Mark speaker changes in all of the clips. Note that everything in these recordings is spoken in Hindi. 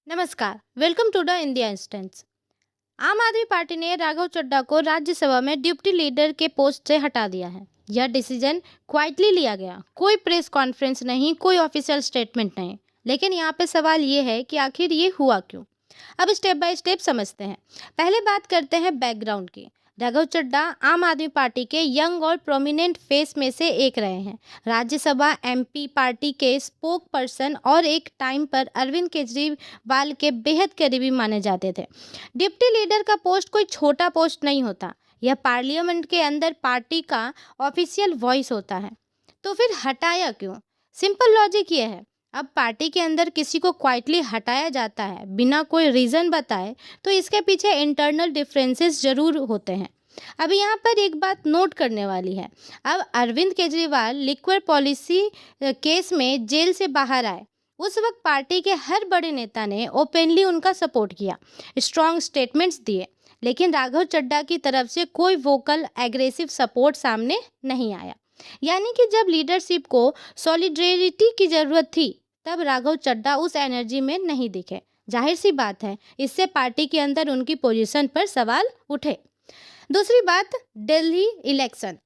Speaker 1: नमस्कार, welcome to the India instants. Aam Aadmi party ने राघव चड्ढा को राज्यसभा में डिप्टी लीडर के पोस्ट से हटा दिया है। यह डिसीजन क्वाइटली लिया गया, कोई प्रेस कॉन्फ्रेंस नहीं, कोई ऑफिशियल स्टेटमेंट नहीं। लेकिन यहाँ पे सवाल ये है कि आखिर ये हुआ क्यों। अब स्टेप बाय स्टेप समझते हैं। पहले बात करते हैं बैकग्राउंड की। राघव चड्ढा आम आदमी पार्टी के यंग और प्रोमिनेंट फेस में से एक रहे हैं। राज्यसभा एमपी, पार्टी के स्पोक पर्सन और एक टाइम पर अरविंद केजरीवाल के बेहद करीबी माने जाते थे। डिप्टी लीडर का पोस्ट कोई छोटा पोस्ट नहीं होता। यह पार्लियामेंट के अंदर पार्टी का ऑफिशियल वॉइस होता है। तो फिर हटाया क्यों? सिंपल लॉजिक ये है, अब पार्टी के अंदर किसी को क्वाइटली हटाया जाता है बिना कोई रीज़न बताए, तो इसके पीछे इंटरनल डिफरेंसेस ज़रूर होते हैं। अभी यहाँ पर एक बात नोट करने वाली है। अब Arvind Kejriwal liquid policy case में जेल से बाहर आए, उस वक्त पार्टी के हर बड़े नेता ने ओपनली उनका सपोर्ट किया, स्ट्रॉन्ग स्टेटमेंट्स दिए। लेकिन राघव चड्ढा की तरफ से कोई वोकल एग्रेसिव सपोर्ट सामने नहीं आया। यानी कि जब लीडरशिप को सॉलिडेरिटी की ज़रूरत थी, तब राघव चड्ढा उस एनर्जी में नहीं दिखे। जाहिर सी बात है, इससे पार्टी के अंदर उनकी पोजीशन पर सवाल उठे। दूसरी बात, दिल्ली इलेक्शन।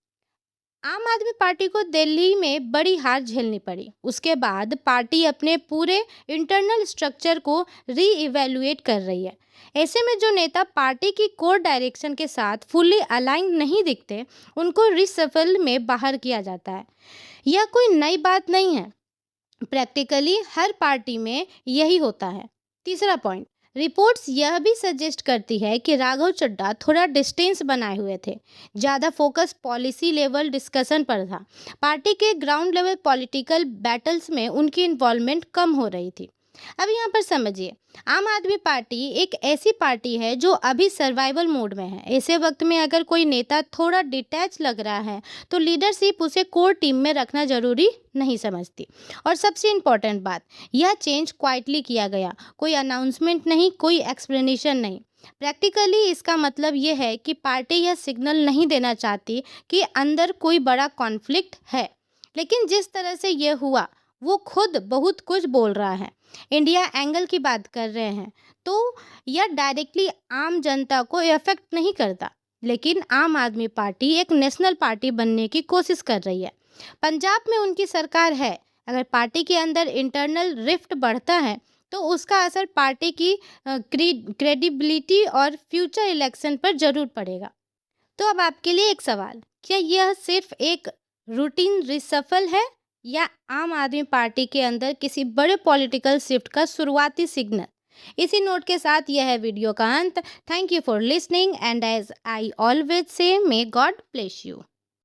Speaker 1: आम आदमी पार्टी को दिल्ली में बड़ी हार झेलनी पड़ी। उसके बाद पार्टी अपने पूरे इंटरनल स्ट्रक्चर को री इवेल्युएट कर रही है। ऐसे में जो नेता पार्टी की कोर डायरेक्शन के साथ फुल्ली अलाइन नहीं दिखते, उनको रिसफल में बाहर किया जाता है। यह कोई नई बात नहीं है, प्रैक्टिकली हर पार्टी में यही होता है। तीसरा पॉइंट, रिपोर्ट्स यह भी सजेस्ट करती है कि राघव चड्ढा थोड़ा डिस्टेंस बनाए हुए थे। ज़्यादा फोकस पॉलिसी लेवल डिस्कशन पर था। पार्टी के ग्राउंड लेवल पॉलिटिकल बैटल्स में उनकी इन्वॉल्वमेंट कम हो रही थी। अब यहाँ पर समझिए, आम आदमी पार्टी एक ऐसी पार्टी है जो अभी सर्वाइवल मोड में है। ऐसे वक्त में अगर कोई नेता थोड़ा डिटैच लग रहा है, तो लीडरशिप उसे कोर टीम में रखना जरूरी नहीं समझती। और सबसे इम्पोर्टेंट बात, यह चेंज क्वाइटली किया गया, कोई अनाउंसमेंट नहीं, कोई एक्सप्लेनेशन नहीं। प्रैक्टिकली इसका मतलब यह है कि पार्टी यह सिग्नल नहीं देना चाहती कि अंदर कोई बड़ा कॉन्फ्लिक्ट है, लेकिन जिस तरह से यह हुआ वो खुद बहुत कुछ बोल रहा है। इंडिया एंगल की बात कर रहे हैं, तो यह डायरेक्टली आम जनता को इफेक्ट नहीं करता, लेकिन आम आदमी पार्टी एक नेशनल पार्टी बनने की कोशिश कर रही है। पंजाब में उनकी सरकार है। अगर पार्टी के अंदर इंटरनल रिफ्ट बढ़ता है, तो उसका असर पार्टी की क्रेडिबिलिटी और फ्यूचर इलेक्शन पर जरूर पड़ेगा। तो अब आपके लिए एक सवाल, क्या यह सिर्फ एक रूटीन रिसफल है, या आम आदमी पार्टी के अंदर किसी बड़े पॉलिटिकल शिफ्ट का शुरुआती सिग्नल? इसी नोट के साथ यह है वीडियो का अंत। Thank you for listening and as I always say, may God bless you.